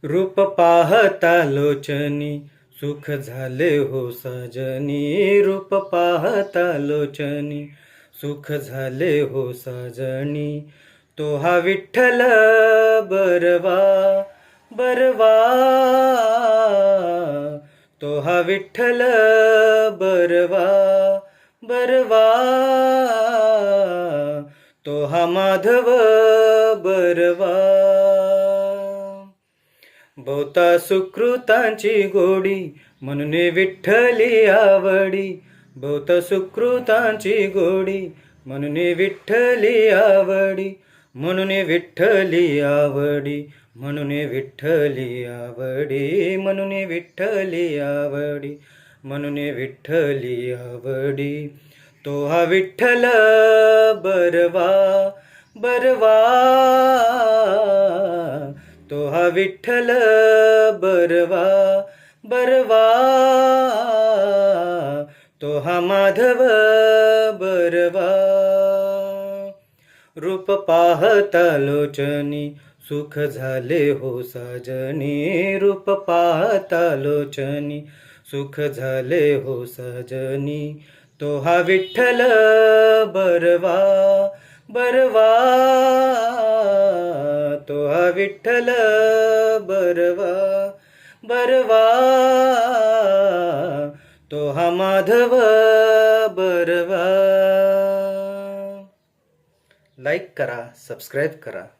रूप पाहता लोचनी सुख झाले हो साजनी. रूप पाहता लोचनी सुख झाले हो साजनी. तो हा विठ्ठल बरवा बरवा. तो हा विठ्ठल बरवा बरवा. तो हा माधव बरवा. बहुता सुकृतांची गोडी म्हणून विठ्ठली आवडी. बहुता सुकृतांची गोडी म्हणून विठ्ठली आवडी. म्हणून विठ्ठली आवडी. म्हणून विठ्ठली आवडी. म्हणून विठ्ठली आवडी. म्हणून विठ्ठली आवडी. तो हा विठ्ठल बरवा बरवा. तो हा विठ्ठल बरवा बरवा. तो हा माधव बरवा. रूप पाहता लोचनी सुख झाले हो साजनी. रूप पाहता लोचनी सुख झाले हो साजनी. तो हा विठ्ठल बरवा बरवा. तो हा विठ्ठल बरवा बरवा. तो हा माधव बरवा. लाईक करा, सबस्क्राईब करा.